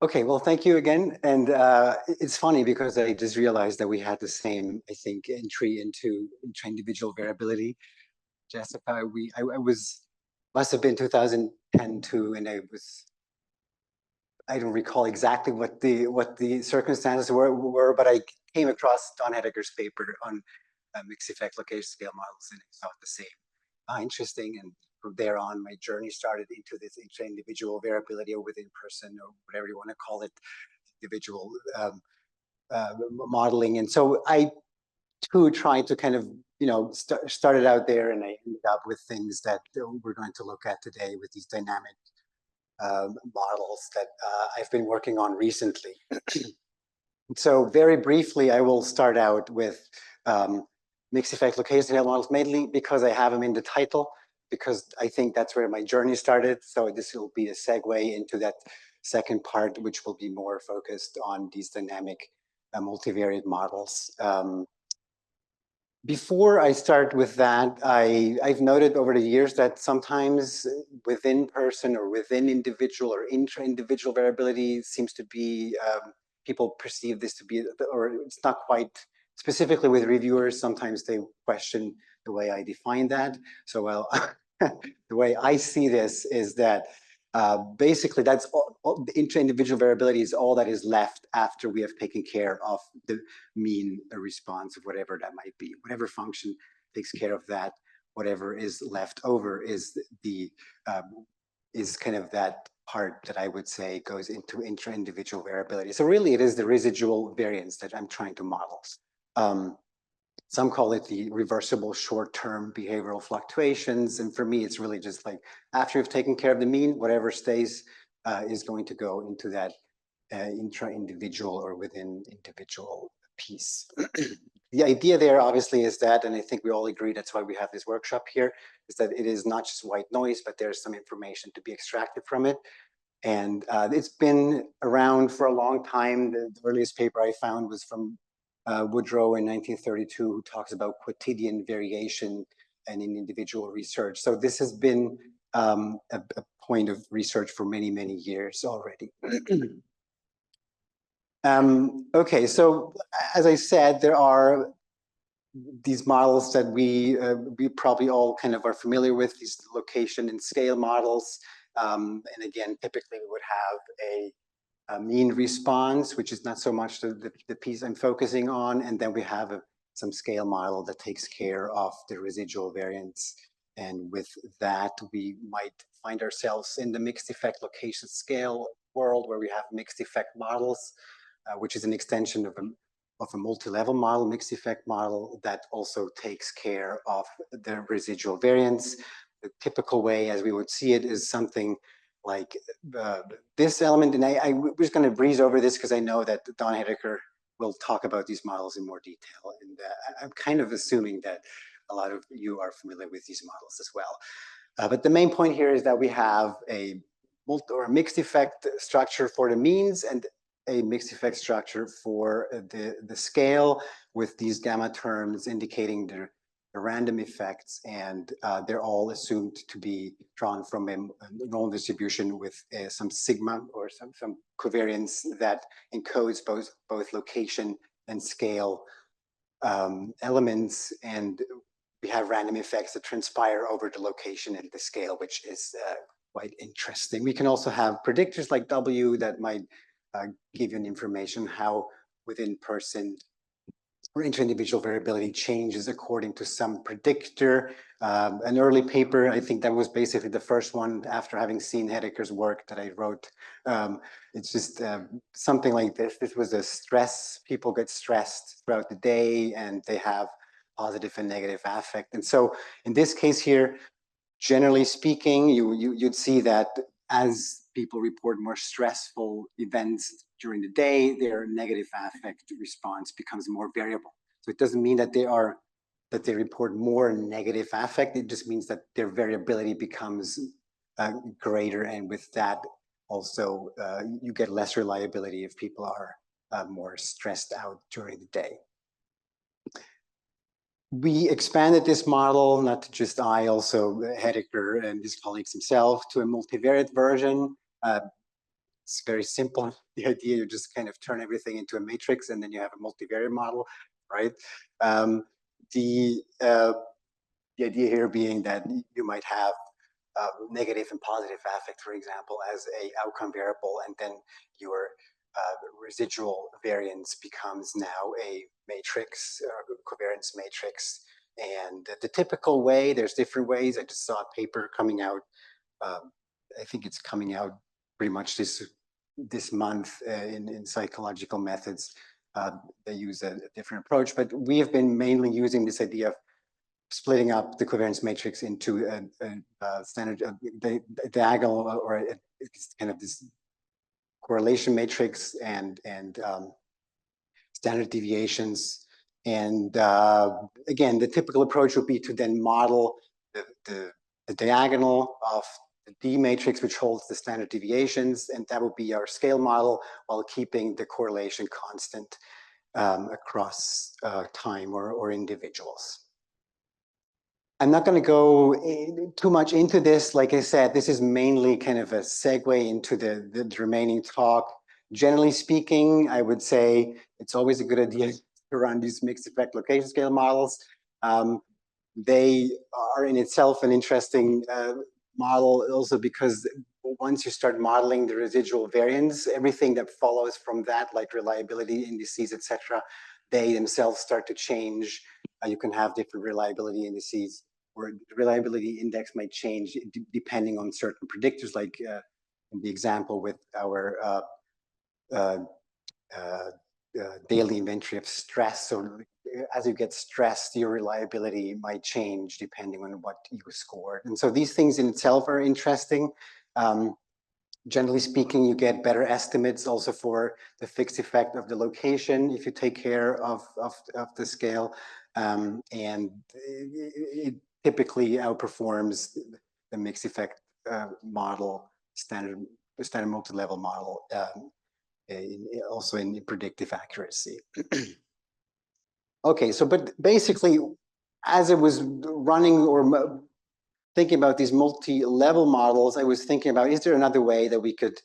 Okay, well, thank you again. And it's funny because I just realized that we had the same, I think, entry into individual variability. Jessica, I was, must have been 2010 too, and I don't recall exactly what the circumstances were, but I came across Don Hedeker's paper on mixed effect location scale models, and I thought the same. Interesting, and from there on, my journey started into this intra-individual variability or within person or whatever you want to call it, individual modeling. And so I too tried to kind of, started out there, and I ended up with things that we're going to look at today with these dynamic models that I've been working on recently. So very briefly, I will start out with mixed effect location scale models, mainly because I have them in the title, because I think that's where my journey started. So this will be a segue into that second part, which will be more focused on these dynamic multivariate models. Before I start with that, I've noted over the years that sometimes within person or within individual or intra-individual variability seems to be, people perceive this to be, or it's not quite, specifically with reviewers, sometimes they question the way I define that. So, well, the way I see this is that basically that's all the intra-individual variability is all that is left after we have taken care of the mean response of whatever that might be. Whatever function takes care of that, whatever is left over is the is kind of that part that I would say goes into intra-individual variability. So really it is the residual variance that I'm trying to model. Some call it the reversible short-term behavioral fluctuations. And for me, it's really just like after you've taken care of the mean, whatever stays is going to go into that intra-individual or within individual piece. The idea there obviously is that, and I think we all agree that's why we have this workshop here, is that it is not just white noise, but there's some information to be extracted from it. And it's been around for a long time. The earliest paper I found was from Woodrow in 1932, who talks about quotidian variation and in individual research. So this has been a point of research for many, many years already. Okay, so as I said, there are these models that we probably all kind of are familiar with, these location and scale models. And again, typically we would have a mean response, which is not so much the piece I'm focusing on. And then we have some scale model that takes care of the residual variance. And with that, we might find ourselves in the mixed effect location scale world where we have mixed effect models, which is an extension of a multi-level model, mixed effect model that also takes care of the residual variance. The typical way as we would see it is something like this element, and we're just going to breeze over this because I know that Don Hedeker will talk about these models in more detail, and I'm kind of assuming that a lot of you are familiar with these models as well. But the main point here is that we have a mixed effect structure for the means and a mixed effect structure for the scale, with these gamma terms indicating the random effects, and they're all assumed to be drawn from a normal distribution with some sigma or some covariance that encodes both location and scale elements, and we have random effects that transpire over the location and the scale, which is quite interesting. We can also have predictors like W that might give you an information how within person or intra-individual variability changes according to some predictor. An early paper, I think that was basically the first one after having seen Hedeker's work that I wrote. It's just something like this. This was a stress. People get stressed throughout the day and they have positive and negative affect. And so in this case here, generally speaking, you'd see that as people report more stressful events during the day, their negative affect response becomes more variable. So it doesn't mean that they report more negative affect. It just means that their variability becomes greater, and with that also you get less reliability if people are more stressed out during the day. We expanded this model, not just I, also Hedeker and his colleagues himself, to a multivariate version. it's very simple. The idea, you just kind of turn everything into a matrix, and then you have a multivariate model, right? The idea here being that you might have negative and positive affect, for example, as a outcome variable, and then your residual variance becomes now a matrix, covariance matrix. And the typical way, there's different ways. I just saw a paper coming out. I think it's coming out pretty much this month in psychological methods. They use a different approach, but we have been mainly using this idea of splitting up the covariance matrix into a standard diagonal, or it's kind of this correlation matrix and standard deviations. And again, the typical approach would be to then model the diagonal of the D matrix, which holds the standard deviations, and that would be our scale model, while keeping the correlation constant across time or individuals. I'm not going to go too much into this. Like I said, this is mainly kind of a segue into the remaining talk. Generally speaking, I would say it's always a good idea to run these mixed effect location scale models. They are in itself an interesting model, also because once you start modeling the residual variance, everything that follows from that, like reliability indices, etc., they themselves start to change. You can have different reliability indices, or the reliability index might change depending on certain predictors, like in the example with our daily inventory of stress. So as you get stressed, your reliability might change depending on what you scored. And so these things in itself are interesting. Generally speaking, you get better estimates also for the fixed effect of the location if you take care of the scale. And it typically outperforms the mixed effect model, standard multi-level model, also in predictive accuracy. Okay, so but basically, as I was running or thinking about these multi-level models, I was thinking about, is there another way that we could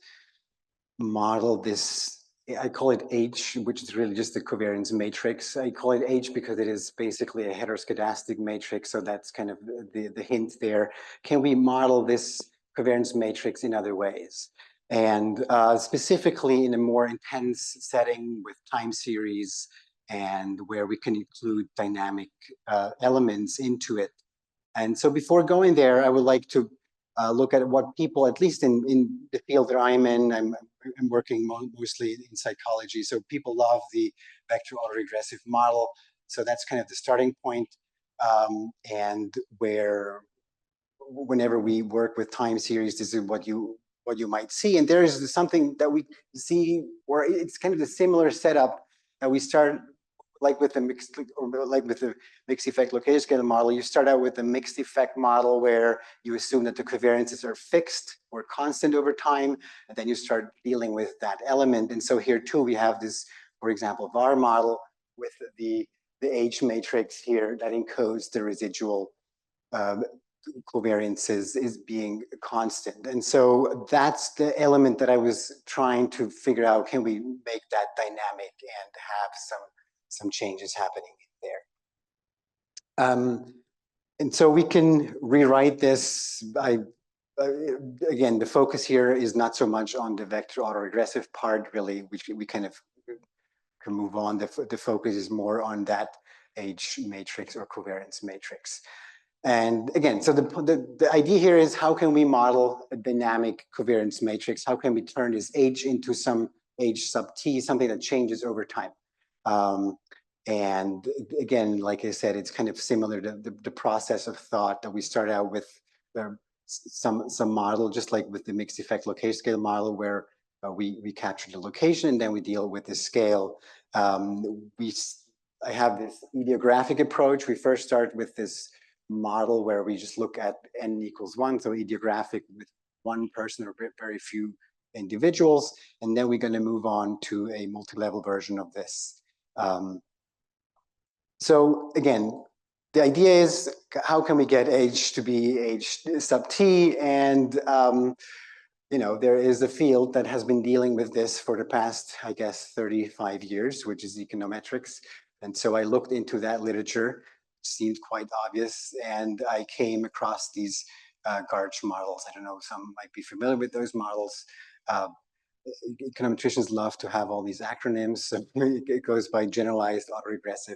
model this? I call it H, which is really just the covariance matrix. I call it H because it is basically a heteroscedastic matrix, so that's kind of the hint there. Can we model this covariance matrix in other ways? And specifically in a more intense setting with time series, and where we can include dynamic elements into it. And so before going there, I would like to look at what people, at least in the field that I'm in, I'm working mostly in psychology, so people love the vector autoregressive model. So that's kind of the starting point, and where whenever we work with time series, this is what you might see. And there is something that we see where it's kind of a similar setup that we start like with the mixed, or like with the mixed effect location scale model. You start out with a mixed effect model where you assume that the covariances are fixed or constant over time, and then you start dealing with that element. And so here too, we have this, for example, VAR model with the H matrix here that encodes the residual covariances is being constant. And so that's the element that I was trying to figure out, can we make that dynamic and have some changes happening there. And so we can rewrite this. Again, the focus here is not so much on the vector autoregressive part, really, which we kind of can move on. The focus is more on that H matrix or covariance matrix. And again, so the idea here is, how can we model a dynamic covariance matrix? How can we turn this H into some H sub T, something that changes over time? And again, like I said, it's kind of similar to the process of thought that we start out with some model, just like with the mixed effect location scale model, where we capture the location and then we deal with the scale. I have this ideographic approach. We first start with this model where we just look at n equals 1, so ideographic with one person or very few individuals, and then we're going to move on to a multi-level version of this. So again, the idea is, how can we get H to be H sub T? And you know, there is a field that has been dealing with this for the past, I guess, 35 years, which is econometrics. And so I looked into that literature, seemed quite obvious, and I came across these GARCH models. I don't know, some might be familiar with those models. Econometricians love to have all these acronyms. So it goes by generalized autoregressive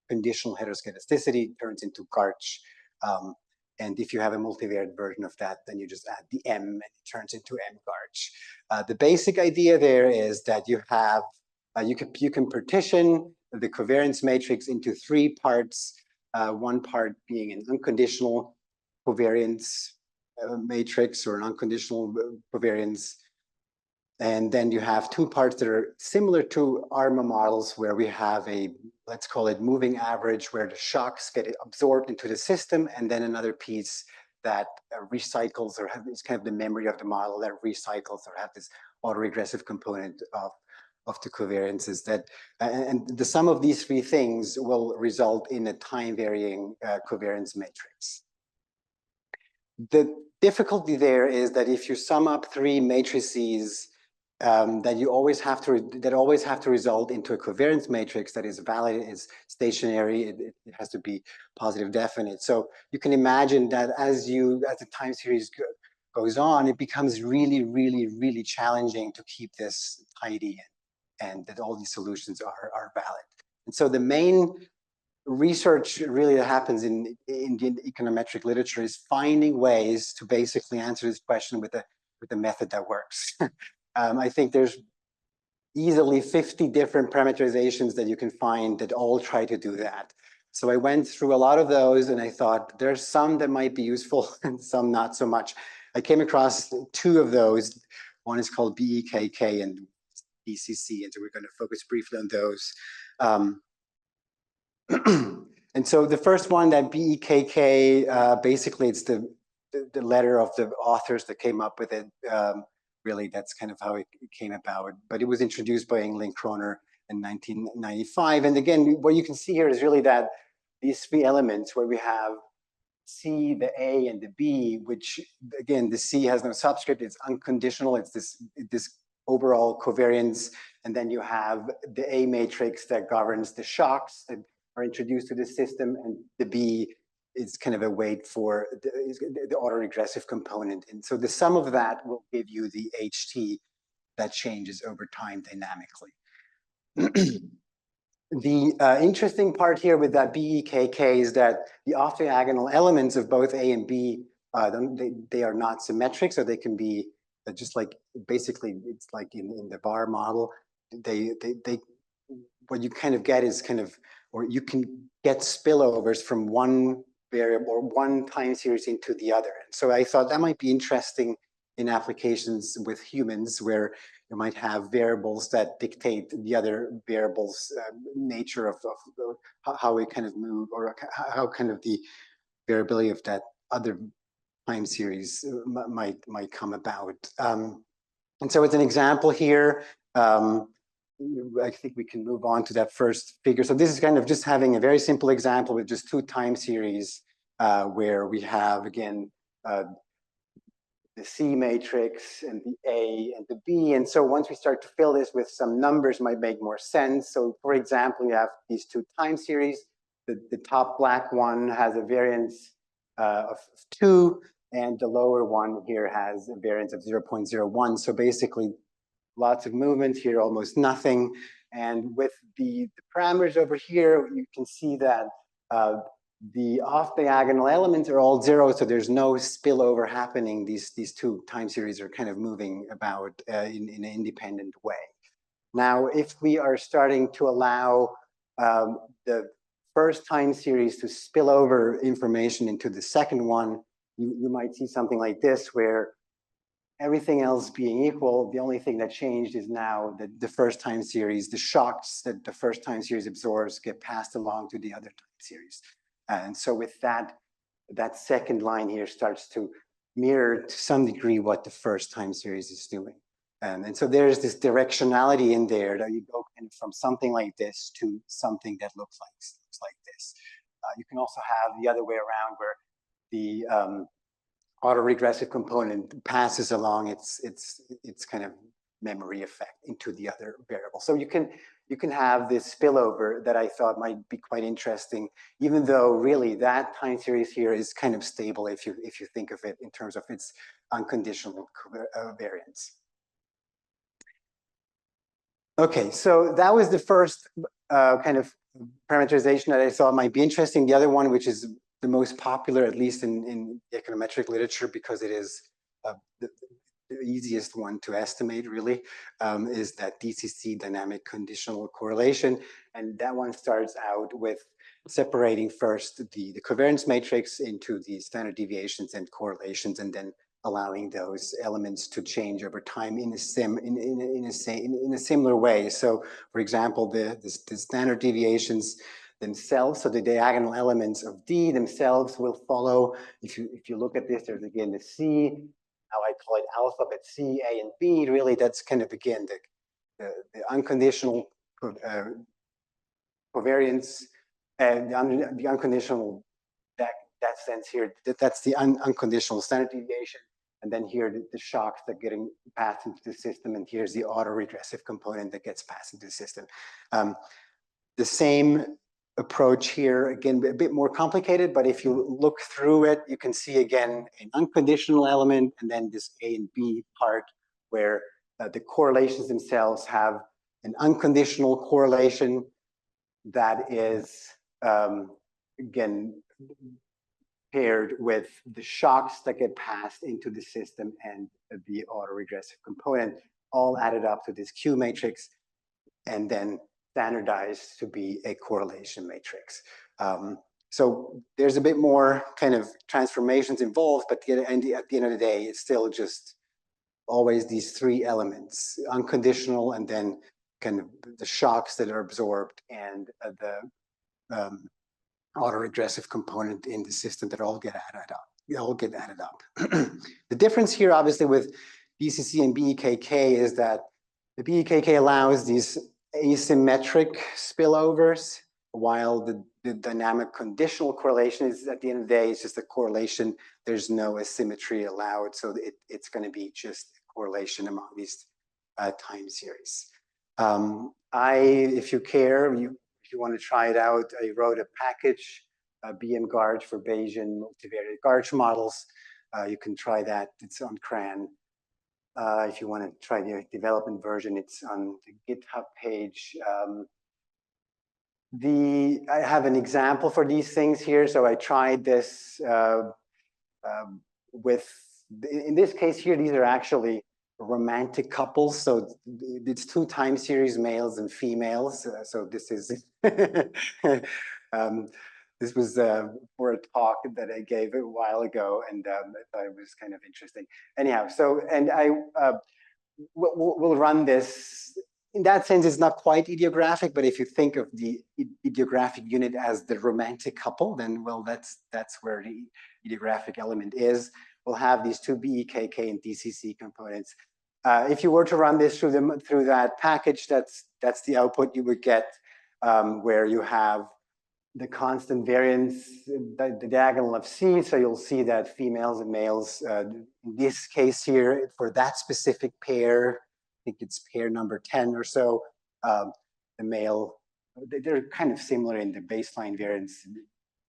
conditional heteroscedasticity, turns into GARCH. And if you have a multivariate version of that, then you just add the M and it turns into M-GARCH. The basic idea there is that you have, you can partition the covariance matrix into three parts, one part being an unconditional covariance matrix or an unconditional covariance. And then you have two parts that are similar to ARMA models where we have a, let's call it moving average, where the shocks get absorbed into the system, and then another piece that recycles or is kind of the memory of the model that recycles or have this autoregressive component of the covariances that, and the sum of these three things will result in a time varying covariance matrix. The difficulty there is that if you sum up three matrices, that always have to result into a covariance matrix that is valid, is stationary. It has to be positive definite. So you can imagine that as the time series goes on, it becomes really, really, really challenging to keep this tidy and that all these solutions are valid. And so the main research really that happens in the econometric literature is finding ways to basically answer this question with a method that works. I think there's easily 50 different parameterizations that you can find that all try to do that. So I went through a lot of those and I thought there's some that might be useful and some not so much. I came across two of those. One is called BEKK and BCC, and so we're going to focus briefly on those. And so the first one, that BEKK, basically it's the letter of the authors that came up with it. Really, that's kind of how it came about. But it was introduced by England Kroner in 1995. And again, what you can see here is really that these three elements where we have C, the A, and the B, which again, the C has no subscript, it's unconditional, it's this overall covariance. And then you have the A matrix that governs the shocks that are introduced to the system, and the B is kind of a weight for the autoregressive component. And so the sum of that will give you the HT that changes over time dynamically. The interesting part here with that BEKK is that the off-diagonal elements of both A and B, they are not symmetric, so they can be just like, basically, it's like in the bar model, what you kind of get is kind of, or you can get spillovers from one variable or one time series into the other. So I thought that might be interesting in applications with humans where you might have variables that dictate the other variables' nature of how we kind of move, or how kind of the variability of that other time series might come about. And so it's an example here. I think we can move on to that first figure. So this is kind of just having a very simple example with just two time series where we have, again, the C matrix and the A and the B. And so once we start to fill this with some numbers, might make more sense. So for example, you have these two time series. The top black one has a variance of 2, and the lower one here has a variance of 0.01. So basically, lots of movement here, almost nothing. And with the parameters over here, you can see that the off-diagonal elements are all 0, so there's no spillover happening. These two time series are kind of moving about in an independent way. Now, if we are starting to allow the first time series to spill over information into the second one, you might see something like this, where everything else being equal, the only thing that changed is now that the first time series, the shocks that the first time series absorbs get passed along to the other time series. And so with that, that second line here starts to mirror to some degree what the first time series is doing. And so there's this directionality in there that you go from something like this to something that looks like this. You can also have the other way around, where autoregressive component passes along its kind of memory effect into the other variable. So you can have this spillover that I thought might be quite interesting, even though really that time series here is kind of stable if you think of it in terms of its unconditional variance. Okay, so that was the first kind of parameterization that I thought might be interesting. The other one, which is the most popular, at least in econometric literature, because it is the easiest one to estimate, really, is that DCC, dynamic conditional correlation. And that one starts out with separating first the covariance matrix into the standard deviations and correlations, and then allowing those elements to change over time in a similar way. So, for example, the standard deviations themselves, so the diagonal elements of D themselves will follow. If you look at this, there's again the C, how I call it alphabet C, A, and B. Really, that's kind of again the unconditional covariance and the unconditional that sense here. That's the unconditional standard deviation. And then here the shocks that getting passed into the system, and here's the autoregressive component that gets passed into the system. The same approach here, again, a bit more complicated, but if you look through it, you can see again an unconditional element, and then this A and B part where the correlations themselves have an unconditional correlation that is, again, paired with the shocks that get passed into the system and the autoregressive component, all added up to this Q matrix, and then standardized to be a correlation matrix. So there's a bit more kind of transformations involved, but at the end of the day, it's still just always these three elements: unconditional, and then kind of the shocks that are absorbed, and the autoregressive component in the system that all get added up. The difference here, obviously, with DCC and BEKK is that the BEKK allows these asymmetric spillovers, while the dynamic conditional correlation is, at the end of the day, it's just a correlation. There's no asymmetry allowed, so it's going to be just a correlation among these time series. If you care, if you want to try it out, I wrote a package, BM Garge for Bayesian multivariate Garge models. You can try that. It's on CRAN. If you want to try the development version, it's on the GitHub page. I have an example for these things here. So I tried this in this case here, these are actually romantic couples. So it's two time series, males and females. So this is, this was for a talk that I gave a while ago, and I thought it was kind of interesting. Anyhow, so, and we'll run this. In that sense, it's not quite ideographic, but if you think of the ideographic unit as the romantic couple, then, well, that's where the ideographic element is. We'll have these two BEKK and DCC components. If you were to run this through that package, that's the output you would get, where you have the constant variance, the diagonal of C. So you'll see that females and males, in this case here, for that specific pair, I think it's pair number 10 or so, the male, they're kind of similar in the baseline variance,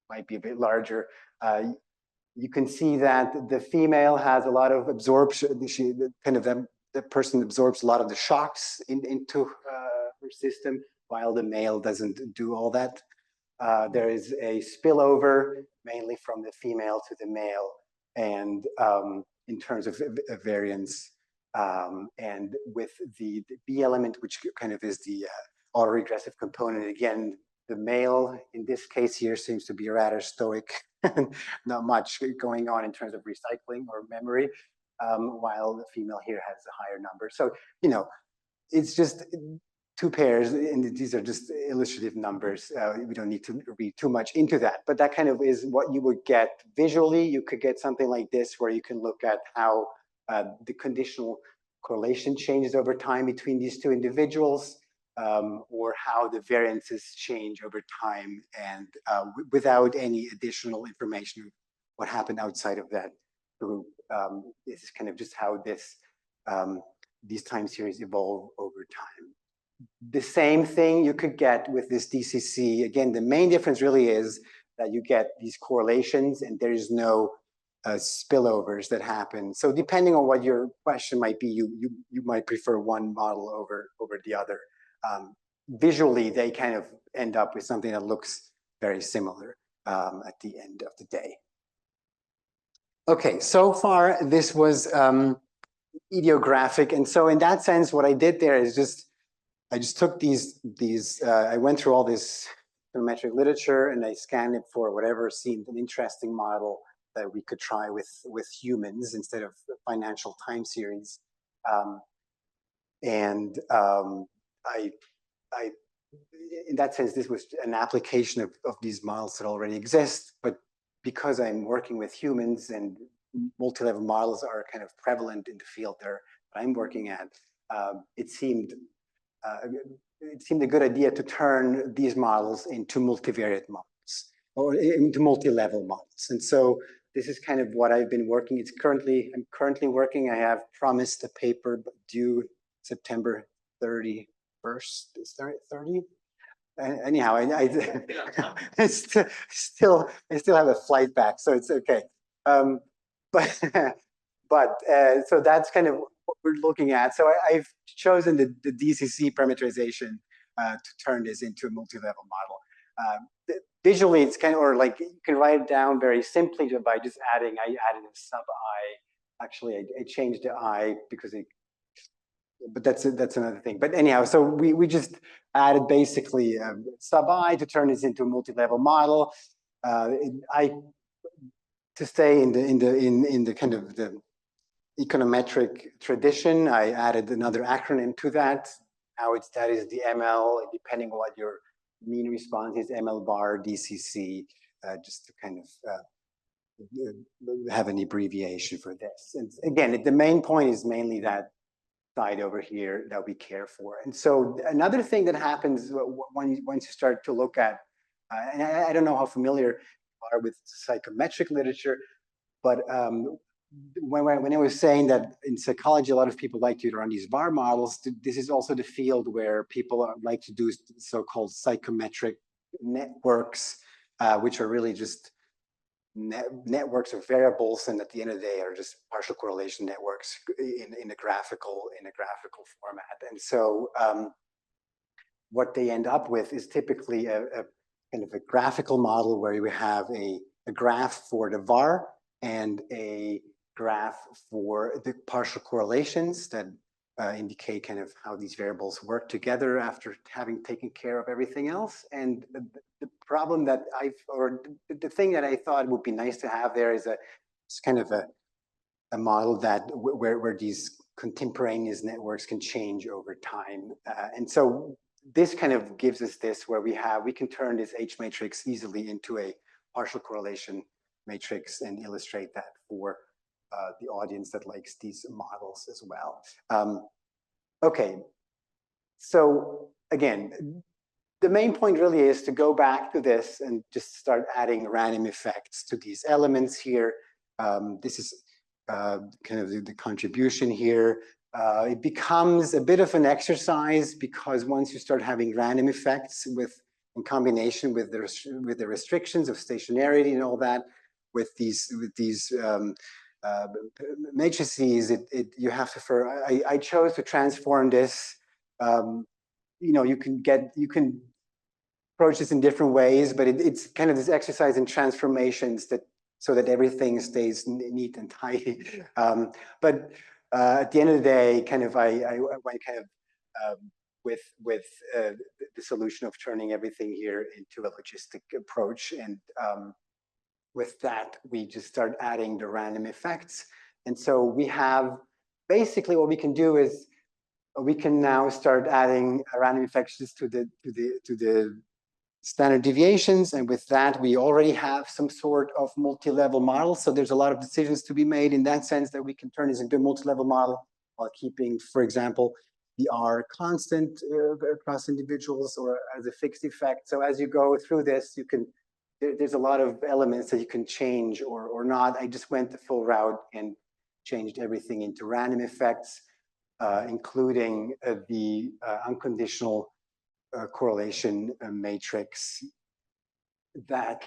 might be a bit larger. You can see that the female has a lot of absorption. The person absorbs a lot of the shocks into her system, while the male doesn't do all that. There is a spillover, mainly from the female to the male, and in terms of variance, and with the B element, which kind of is the autoregressive component. Again, the male in this case here seems to be rather stoic, not much going on in terms of recycling or memory, while the female here has a higher number. So, you know, it's just two pairs, and these are just illustrative numbers. We don't need to read too much into that, but that kind of is what you would get visually. You could get something like this, where you can look at how the conditional correlation changes over time between these two individuals, or how the variances change over time, and without any additional information of what happened outside of that group. This is kind of just how these time series evolve over time. The same thing you could get with this DCC. Again, the main difference really is that you get these correlations and there is no spillovers that happen. So depending on what your question might be, you might prefer one model over the other. Visually, they kind of end up with something that looks very similar at the end of the day. Okay, so far this was ideographic, and so in that sense, what I did there is I just took these I went through all this econometric literature and I scanned it for whatever seemed an interesting model that we could try with humans instead of financial time series. I in that sense, this was an application of these models that already exist, but because I'm working with humans and multi-level models are kind of prevalent in the field that I'm working at, it seemed a good idea to turn these models into multivariate models or into multi-level models. And so this is kind of what I've been working. I'm currently working. I have promised a paper due September 31st. Is that 30? Anyhow, I still have a flight back, so it's okay. So that's kind of what we're looking at. So I've chosen the DCC parameterization to turn this into a multi-level model. Visually, it's kind of, or like you can write it down very simply by just I added a sub I. Actually, I changed the I because but that's another thing. But anyhow, so we just added basically sub I to turn this into a multi-level model. To stay in the kind of the econometric tradition, I added another acronym to that. Now that is the ML, depending on what your mean response is, ML bar DCC, just to kind of have an abbreviation for this. And again, the main point is mainly that side over here that we care for. And so another thing that happens once you start to look at, and I don't know how familiar you are with psychometric literature, but when I was saying that in psychology, a lot of people like to run these VAR models, this is also the field where people like to do so-called psychometric networks, which are really just networks of variables, and at the end of the day are just partial correlation networks in a graphical format. And so what they end up with is typically a kind of a graphical model where we have a graph for the VAR and a graph for the partial correlations that indicate kind of how these variables work together after having taken care of everything else. And the problem that the thing that I thought would be nice to have there is it's kind of a model that where these contemporaneous networks can change over time. And so this kind of gives us this where we can turn this H matrix easily into a partial correlation matrix and illustrate that for the audience that likes these models as well. Okay, so again, the main point really is to go back to this and just start adding random effects to these elements here. This is kind of the contribution here. It becomes a bit of an exercise because once you start having random effects in combination with the restrictions of stationarity and all that, with these matrices, you have to. I chose to transform this. You know, you can approach this in different ways, but it's kind of this exercise in transformations so that everything stays neat and tidy. But at the end of the day, kind of I went kind of with the solution of turning everything here into a logistic approach, and with that we just start adding the random effects. And so we have basically what we can do is we can now start adding random effects to the standard deviations, and with that we already have some sort of multi-level model. So there's a lot of decisions to be made in that sense that we can turn this into a multi-level model while keeping, for example, the R constant across individuals or as a fixed effect. So as you go through this, you can there's a lot of elements that you can change or not. I just went the full route and changed everything into random effects, including the unconditional correlation matrix that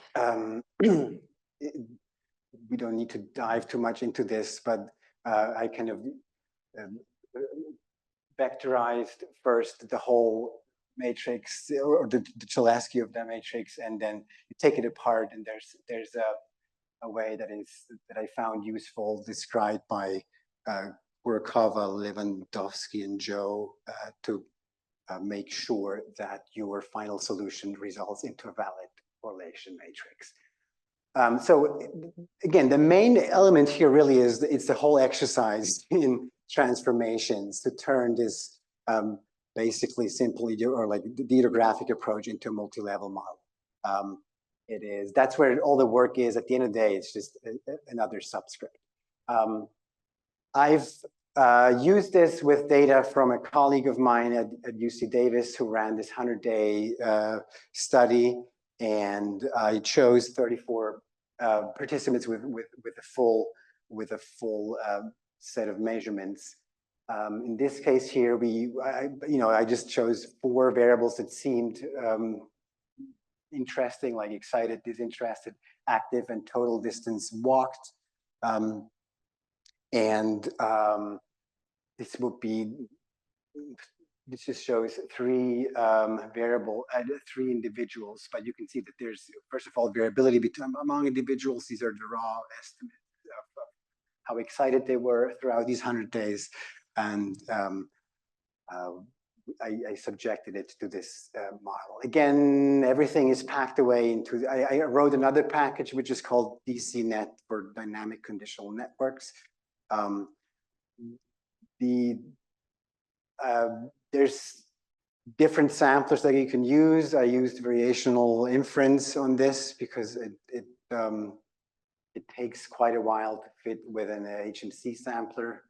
we don't need to dive too much into this, but I kind of vectorized first the whole matrix or the Cholesky of that matrix, and then you take it apart, and there's a way that I found useful, described by Kurakova, Lewandowski, and Joe to make sure that your final solution results into a valid correlation matrix. So again, the main element here really is it's the whole exercise in transformations to turn this basically simply or like the dendrographic approach into a multi-level model. That's where all the work is. At the end of the day, it's just another subscript. I've used this with data from a colleague of mine at UC Davis who ran this 100-day study, and I chose 34 participants with a full set of measurements. In this case here, I just chose 4 variables that seemed interesting, like excited, disinterested, active, and total distance walked. This just shows 3 3 individuals, but you can see that there's, first of all, variability among individuals. These are the raw estimates of how excited they were throughout these 100 days. And I subjected it to this model. Again, everything is packed away into, I wrote another package, which is called DCNet for dynamic conditional networks. There's different samplers that you can use. I used variational inference on this because it takes quite a while to fit with an HMC sampler,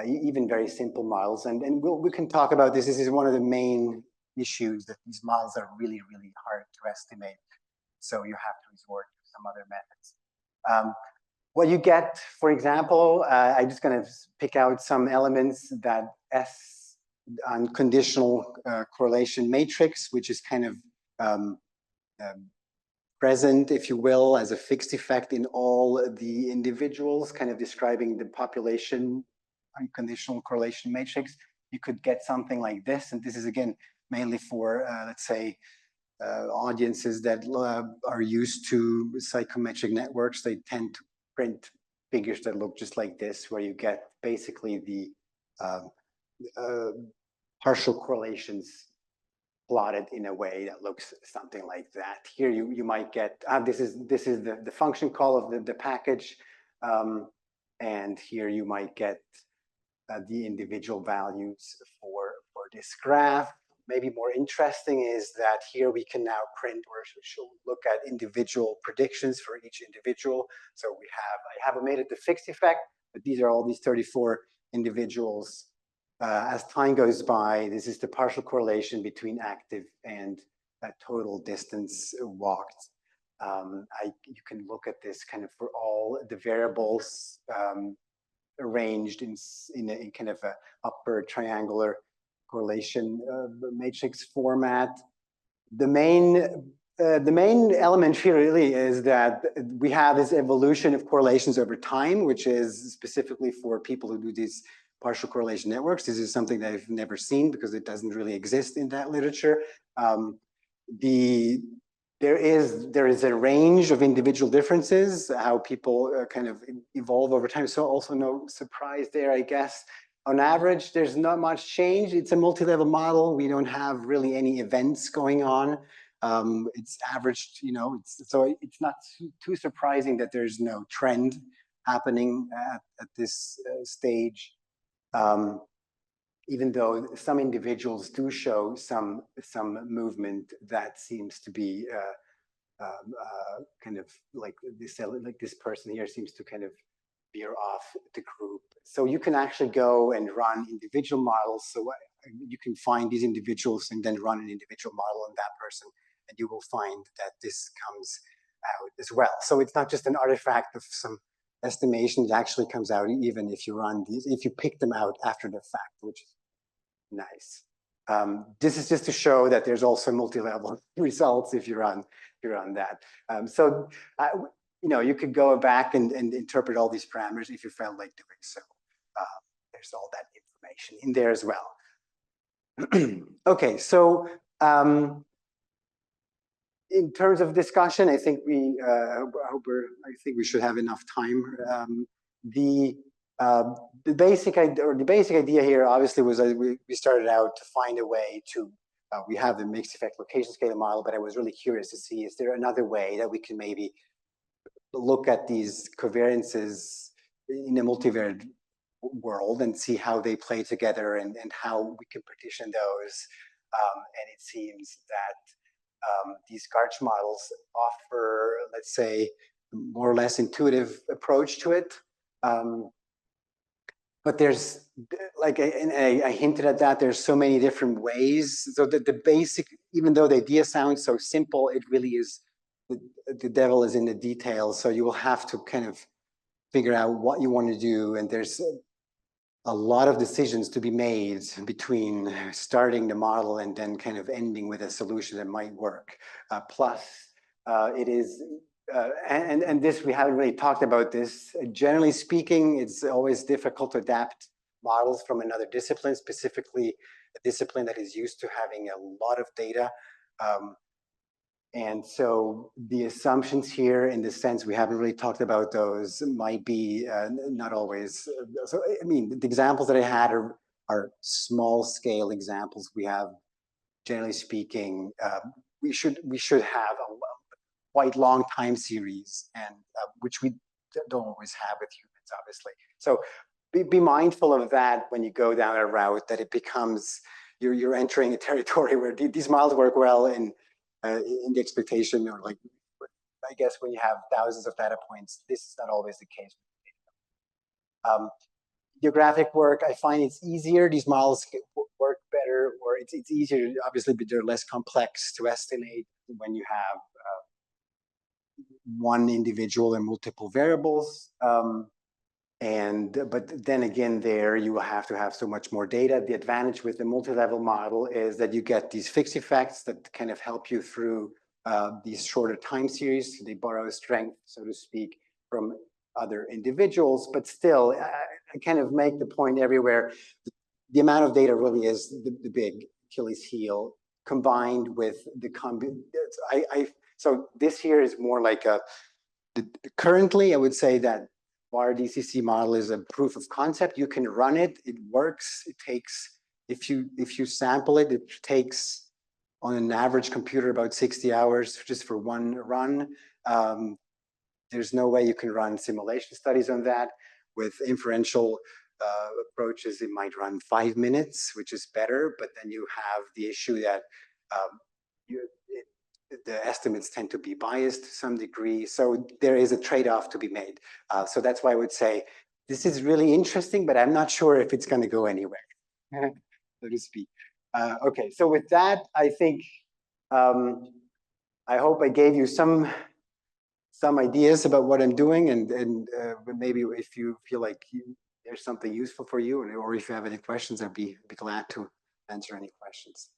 even very simple models. And we can talk about this. This is one of the main issues, that these models are really, really hard to estimate. So you have to resort to some other methods. What you get, for example, I'm just going to pick out some elements that unconditional correlation matrix, which is kind of present, if you will, as a fixed effect in all the individuals, kind of describing the population unconditional correlation matrix. You could get something like this, and this is again mainly for, let's say, audiences that are used to psychometric networks. They tend to print figures that look just like this, where you get basically the partial correlations plotted in a way that looks something like that. Here you might get, this is the function call of the package, and here you might get the individual values for this graph. Maybe more interesting is that here we can now print or look at individual predictions for each individual. So I haven't made it the fixed effect, but these are all these 34 individuals. As time goes by, this is the partial correlation between active and total distance walked. You can look at this kind of for all the variables arranged in kind of a upper triangular correlation matrix format. The main element here really is that we have this evolution of correlations over time, which is specifically for people who do these partial correlation networks. This is something that I've never seen because it doesn't really exist in that literature. There is a range of individual differences, how people kind of evolve over time. So also no surprise there, I guess. On average, there's not much change. It's a multi-level model. We don't have really any events going on. It's averaged, so it's not too surprising that there's no trend happening at this stage. Even though some individuals do show some movement that seems to be kind of like this person here seems to kind of veer off the group. So you can actually go and run individual models. So you can find these individuals and then run an individual model on that person, and you will find that this comes out as well. So it's not just an artifact of some estimation. It actually comes out even if you run these, if you pick them out after the fact, which is nice. This is just to show that there's also multi-level results if you run that. You could go back and interpret all these parameters if you felt like doing so. There's all that information in there as well. Okay, so in terms of discussion, I think we should have enough time. The basic idea here, obviously, was we started out to find a way to. We have the mixed effect location scalar model, but I was really curious to see, is there another way that we can maybe look at these covariances in a multivariate world and see how they play together and how we can partition those. And it seems that these Garch models offer, let's say, more or less intuitive approach to it. But there's, like, I hinted at that, there's so many different ways. So the basic, even though the idea sounds so simple, it really is, the devil is in the details. So you will have to kind of figure out what you want to do. And there's a lot of decisions to be made between starting the model and then kind of ending with a solution that might work. Plus, it is, and this, we haven't really talked about this. Generally speaking, it's always difficult to adapt models from another discipline, specifically a discipline that is used to having a lot of data. And so the assumptions here, in the sense we haven't really talked about those, might be not always. So, I mean, the examples that I had are small scale examples. We have, generally speaking, we should have a quite long time series, and which we don't always have with humans, obviously. So be mindful of that when you go down a route, that it becomes, you're entering a territory where these models work well in the expectation, or like, I guess when you have thousands of data points, this is not always the case. Geographic work, I find it's easier. These models work better, or it's easier, obviously, but they're less complex to estimate when you have one individual and multiple variables. But then again, there you will have to have so much more data. The advantage with the multi-level model is that you get these fixed effects that kind of help you through these shorter time series. They borrow strength, so to speak, from other individuals, but still, I kind of make the point everywhere. The amount of data really is the big Achilles heel, combined with the so this here is more like currently, I would say that our DCC model is a proof of concept. You can run it, it works. It takes, if you sample it, it takes on an average computer about 60 hours just for one run. There's no way you can run simulation studies on that. With inferential approaches, it might run 5 minutes, which is better, but then you have the issue that the estimates tend to be biased to some degree. So there is a trade-off to be made. So that's why I would say, this is really interesting, but I'm not sure if it's going to go anywhere, so to speak. Okay, so with that, I think, I hope I gave you some ideas about what I'm doing, and maybe if you feel like there's something useful for you, or if you have any questions, I'd be glad to answer any questions.